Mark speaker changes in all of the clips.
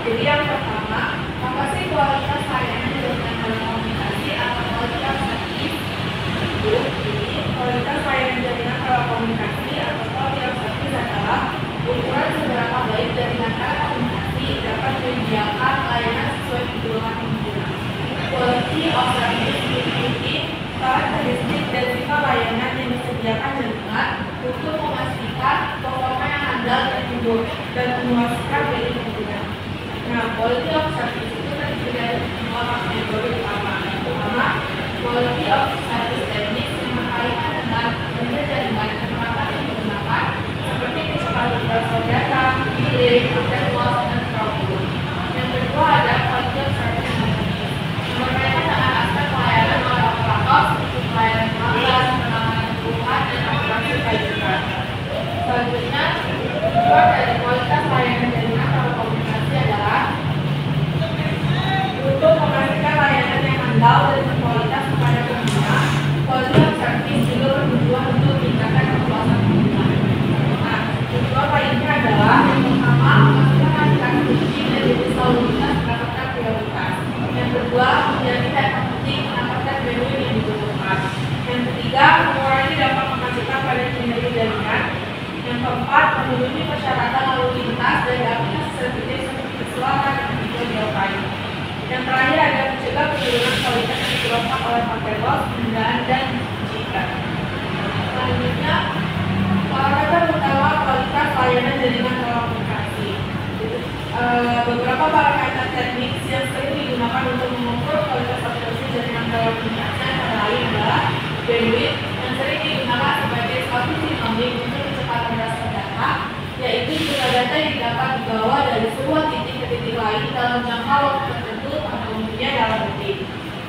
Speaker 1: Jadi yang pertama, apa sih kualitas layanan jaringan telekomunikasi atau kualitas service? Jadi kualitas layanan jaringan telekomunikasi atau kualitas service adalah ukuran seberapa baik jaringan telekomunikasi dapat menyediakan layanan sesuai kebutuhan pengguna. Quality of service meliputi karakteristik dan sifat layanan yang disediakan jaringan untuk memastikan performa yang handal dan memuaskan bagi pengguna. Nah, quality of service itu terdiri dari dua kategori utama. Pertama, quality of service teknis yang berkaitan dengan jenis jaringan perangkat yang digunakan, seperti kecepatan transfer data, delay, dan loss dan throughput. Yang kedua ada quality of service teknis yang berkaitan dengan aspek pelayanan oleh operator, seperti pelayanan pelanggan, penanganan keluhan, dan operasi rujukan. Selanjutnya, kedua dari kualitas layanan jaringan telekomunikasi adalah untuk memastikan layanan yang handal dan berkualitas kepada pengguna. Quality of service juga bertujuan untuk meningkatkan kepuasan pengguna. Nah, kedua poinnya adalah yang pertama, memastikan aplikasi kunci dan jenis lalu lintas mendapatkan prioritas. Yang kedua, menjadi data penting mendapatkan value yang dibutuhkan. Yang ketiga, mengurangi dampak kemacetan pada kinerja jaringan. Yang keempat, memenuhi persyaratan lalu lintas dari aplikasi sensitif seperti keselamatan dan video real-time. Yang terakhir ada mencegah penurunan kualitas yang disebabkan oleh paket loss, penundaan, dan jika. Selanjutnya, parameter utama kualitas layanan jaringan telekomunikasi. Beberapa parameter teknis yang sering digunakan untuk mengukur kualitas aplikasi jaringan telekomunikasi antara lain adalah bandwidth yang sering digunakan sebagai suatu sinonim untuk kecepatan transfer data, yaitu jumlah data yang dapat dibawa dari sebuah titik ke titik lain dalam jangka waktu tertentu atau umumnya dalam detik.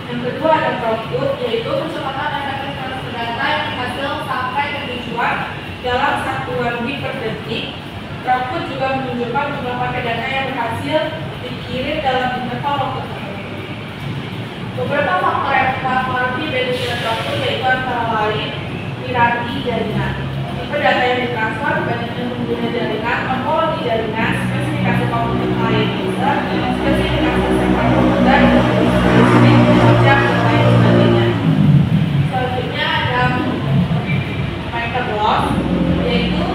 Speaker 1: Yang kedua ada throughput, yaitu kecepatan efektif transfer data yang berhasil sampai ke tujuan dalam satuan bit per detik. Throughput juga menunjukkan jumlah paket data yang berhasil dikirim dalam interval waktu tertentu. Beberapa faktor yang mempengaruhi bandwidth throughput yaitu antara lain hierarki jaringan, tipe data yang ditransfer, banyaknya pengguna jaringan, topologi jaringan, spesifikasi komputer client user, spesifikasi server komputer, statistik, jam, dan lain sebagainya. Selanjutnya ada packet loss, yaitu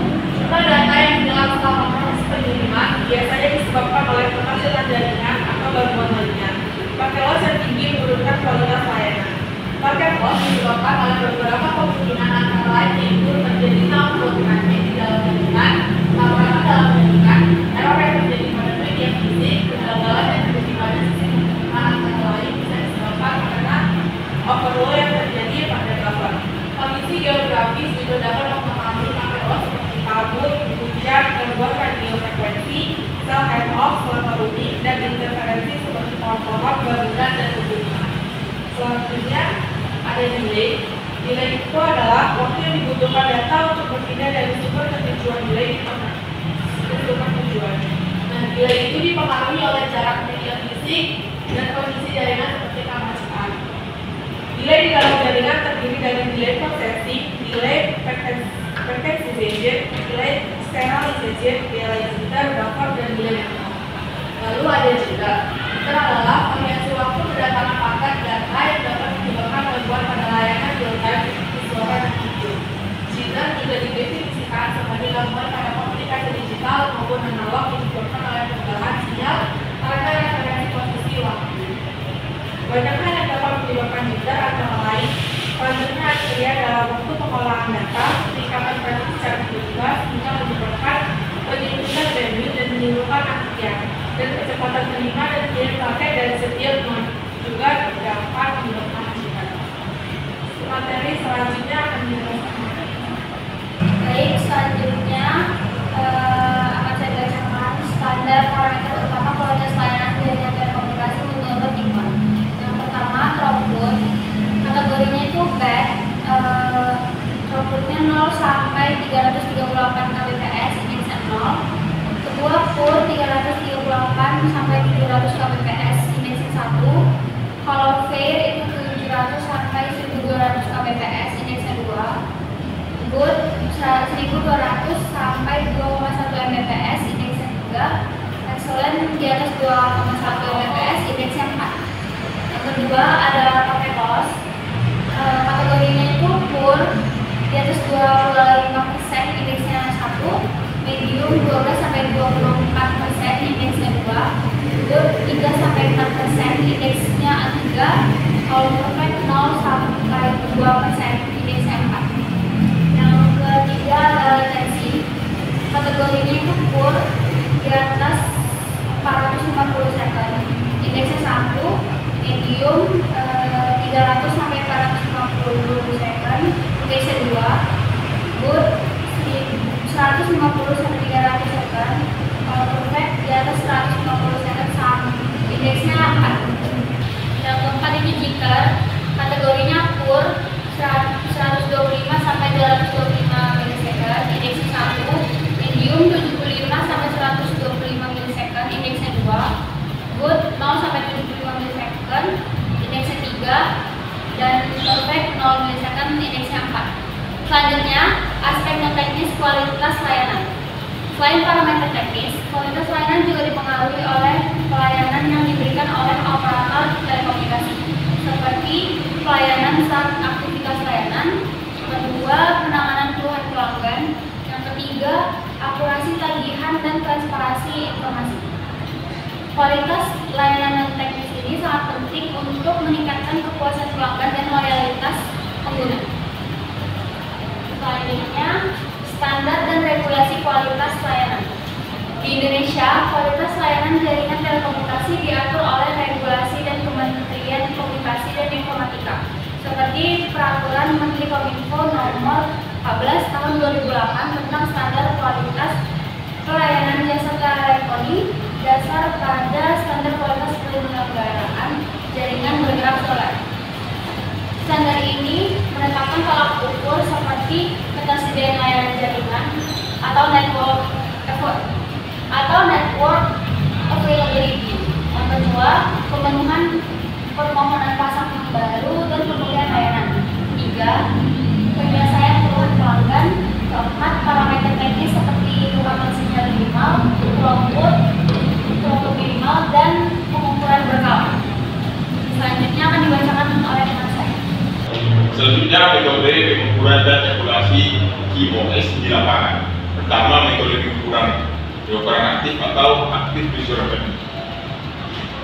Speaker 1: jumlah data yang hilang selama proses pengiriman biasanya disebabkan oleh kemacetan jaringan atau gangguan lainnya. Packet loss yang tinggi menurunkan kualitas layanan. Packet loss disebabkan oleh beberapa kemungkinan antara lain yaitu terjadi malfunction di dalam jaringan, laporan dalam jaringan, error yang terjadi pada media fisik, kegagalan yang terjadi pada sistem pengiriman antara lain bisa disebabkan karena overload yang terjadi pada buffer. Kondisi geografis juga dapat mempengaruhi packet loss seperti kabut, hujan, gangguan radiofrekuensi, cell handoff selama roaming, dan interferensi seperti pohon-pohon, bangunan, dan pegunungan. Selanjutnya ada delay. Delay itu adalah waktu yang dibutuhkan data untuk berpindah dari sumber ke tujuan delay ke sumber tujuan. Nah, delay itu dipengaruhi oleh jarak media fisik dan kondisi jaringan seperti kemacetan. Delay di dalam jaringan terdiri dari delay processing, delay packetization, delay serialization, delay jitter, buffer, dan delay network. Lalu ada juga adalah variasi waktu kedatangan paket data yang dapat menyebabkan gangguan pada layanan real-time seperti suara dan video. Jitter juga didefinisikan sebagai gangguan pada komunikasi digital maupun analog yang disebabkan oleh perubahan sinyal karena referensi posisi waktu. Banyaknya yang dapat menyebabkan jitter antara lain selanjutnya akhirnya dalam waktu pengolahan data, peningkatan traffic secara tiba-tiba hingga menyebabkan penyusunan bandwidth dan menimbulkan antrian, dan kecepatan terima dan kirim paket dari setiap node juga dapat
Speaker 2: Mbps indeksnya 2. Good 1200 sampai 2,1 Mbps indeksnya 3. Excellent di atas 2,1 Mbps indeksnya 4. Yang kedua ada pakai close. Kategorinya itu poor di atas 25% indeksnya 1, medium 12 sampai 24% indeksnya 2, good 3 sampai 4% indeksnya 3, kalau perfect 0 sampai 2% indeksnya 4. Yang ketiga adalah latency. Kategorinya itu poor di atas 450 second indeksnya 1, medium 300 sampai 450 second indeksnya 2, good 150 sampai 300 second, kalau perfect di atas 150 second sama indeksnya 4. Yang keempat ini jitter. Kategorinya poor 125 sampai 225 milisecond indeksnya 1, medium 75 sampai 125 milisecond indeksnya 2, good 0 sampai 75 milisecond indeksnya 3, dan perfect 0 milisecond indeksnya 4. Selanjutnya, aspek non teknis kualitas layanan. Selain parameter teknis, kualitas layanan juga dipengaruhi oleh pelayanan yang diberikan oleh operator telekomunikasi, seperti pelayanan saat aktivitas layanan, kedua, penanganan keluhan pelanggan, yang ketiga, akurasi tagihan dan transparansi informasi. Kualitas layanan non teknis ini sangat penting untuk meningkatkan kepuasan pelanggan dan loyalitas pengguna. Selanjutnya, standar dan regulasi kualitas layanan. Di Indonesia, kualitas layanan jaringan telekomunikasi diatur oleh regulasi dan Kementerian Komunikasi dan Informatika, seperti Peraturan Menteri Kominfo Nomor 14 Tahun 2008 tentang standar kualitas pelayanan jasa telekomunikasi dasar pada standar kualitas penyelenggaraan jaringan bergerak solar. Standar ini menetapkan tolak ukur seperti ketersediaan layanan jaringan atau network effort atau network availability. Yang kedua, pemenuhan permohonan pasang baru dan pemulihan layanan. 3. Penyelesaian keluhan pelanggan. 4. Parameter teknis seperti kekuatan sinyal minimal, throughput minimal, dan pengukuran berkala. Selanjutnya akan dibacakan oleh teman saya.
Speaker 3: Selanjutnya, metode pengukuran dan evaluasi QoS di lapangan. Pertama, metode pengukuran aktif atau aktif visual revenue.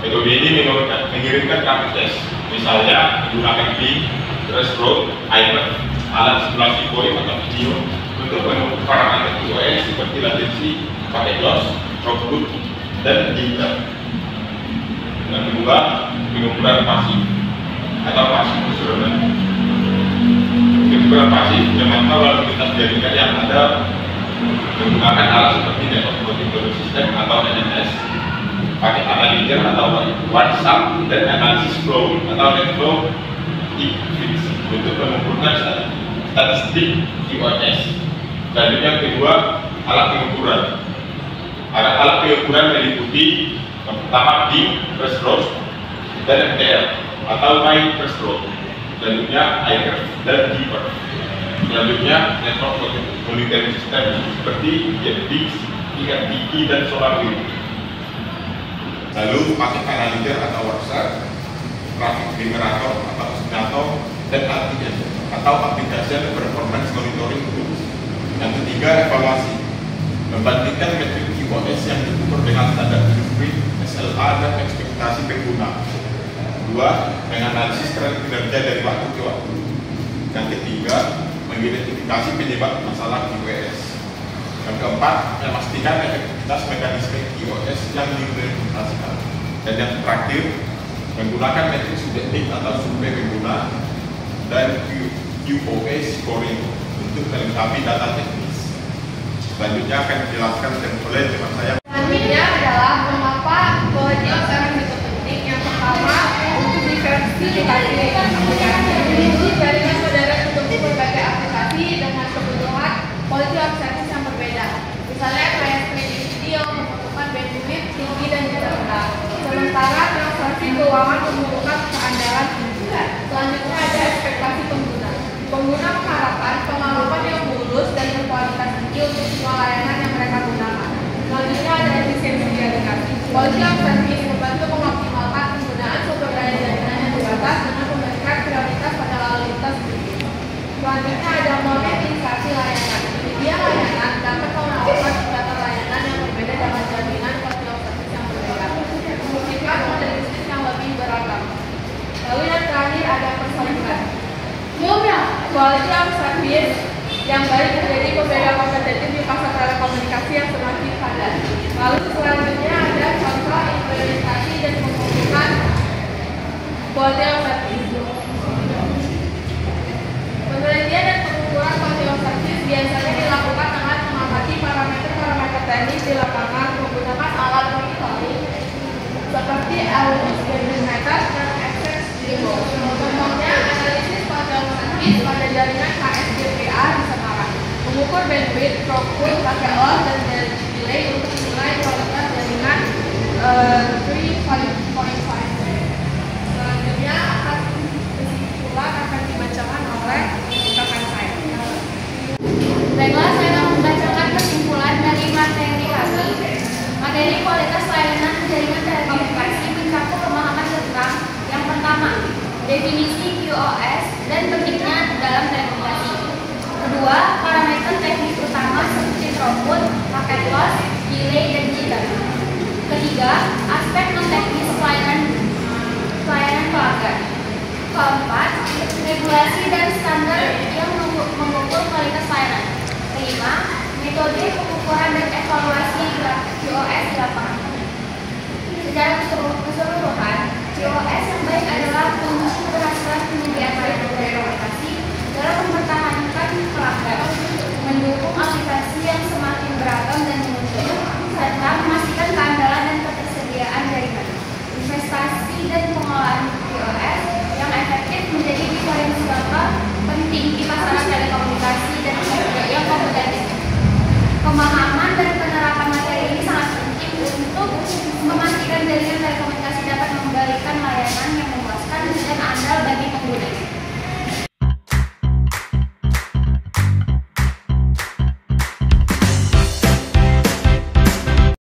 Speaker 3: Metode ini mengirimkan rapid test, misalnya menggunakan link, threshold, hyper, alat simulasi voice atau video untuk mengukur parameter QoS seperti latensi, pakai loss, throughput, dan jitter. Yang kedua, pengukuran pasif atau pasif visual revenue. Pengukuran pasif memantau lalu lintas jaringan yang ada menggunakan alat seperti network monitoring system atau NMS, pakai analyzer atau WhatsApp, dan analisis flow atau network effects untuk mengukurkan statistik QoS. Selanjutnya kedua, alat pengukuran. Alat pengukuran meliputi yang pertama DIM, threshold, dan MTR atau my threshold. Selanjutnya IR dan Deeper. Selanjutnya network monitoring system seperti JetBix, IRTQ, dan SolarWind. Lalu pakai analyzer atau WhatsApp, traffic generator atau estimator, dan RTM atau application performance monitoring tools. Yang ketiga, evaluasi. Membandingkan metrik QoS yang diukur dengan standar industri, SLA, dan ekspektasi pengguna. 2. Menganalisis tren kinerja dari waktu ke waktu. Yang ketiga, mengidentifikasi penyebab masalah QoS. Yang keempat, memastikan efektivitas mekanisme QoS yang diimplementasikan. Dan yang terakhir, menggunakan metrik subjektif atau survei pengguna dan QoS scoring untuk melengkapi data teknis. Selanjutnya akan dijelaskan oleh teman saya.
Speaker 1: Selanjutnya adalah mengapa pelajar sekarang itu penting. Yang pertama, untuk diversifikasi aplikasi jaringan saudara untuk berbagai aplikasi dengan kebutuhan quality of service yang berbeda. Misalnya kayak streaming video membutuhkan bandwidth tinggi dan juga rendah. Sementara transaksi keuangan membutuhkan keandalan tinggi. Selanjutnya ada ekspektasi pengguna. Pengguna mengharapkan pengalaman yang mulus dan berkualitas tinggi untuk semua layanan yang mereka gunakan. Selanjutnya ada efisiensi jaringan. Quality of service membantu mengoptimalkan penggunaan sumber daya jaringan yang terbatas dengan memberikan prioritas pada lalu lintas tinggi. Selanjutnya ada monetisasi layanan. Penyedia layanan dapat menawarkan tingkatan layanan yang berbeda dengan jaminan quality of service yang berbeda, memungkinkan model bisnis yang lebih beragam. Lalu yang terakhir ada persaingan. Quality of service yang baik menjadi pembeda kompetitif di pasar telekomunikasi yang semakin padat. Lalu selanjutnya ada contoh implementasi dan pengukuran quality of service. Penelitian dan pengukuran quality of service biasanya dilakukan dengan mengamati parameter-parameter teknis di lapangan menggunakan alat monitoring seperti Alus Meter dan Access Demo. Contohnya analisis quality of service pada jaringan KSGPA di Semarang, mengukur bandwidth, throughput, pakai OS dan delay untuk menilai kualitas jaringan 3.5. Selanjutnya kesimpulan akan dibacakan oleh rekan saya.
Speaker 2: Baiklah, saya akan membacakan kesimpulan dari materi kami. Materi kualitas layanan jaringan telekomunikasi mencakup pemahaman tentang yang pertama, definisi QoS dan pentingnya dalam telekomunikasi. Kedua, parameter teknis utama seperti throughput, packet loss, delay, dan jitter. Ketiga, aspek non-teknis pelayanan pelanggan. Keempat, regulasi dan standar yang mengukur kualitas layanan. Kelima, metode pengukuran dan evaluasi QoS di lapangan. Secara keseluruhan, QoS yang baik adalah kunci keberhasilan penyediaan layanan telekomunikasi dalam mempertahankan pelanggan, mendukung aplikasi yang semakin beragam dan muncul, serta memastikan keandalan dan ketersediaan jaringan. Investasi dan pengelolaan QoS yang efektif menjadi diferensial penting di pasaran telekomunikasi dan yang kompetitif. Pemahaman dan penerapan materi ini sangat penting untuk memastikan jaringan telekomunikasi dapat memberikan layanan yang memuaskan dan andal bagi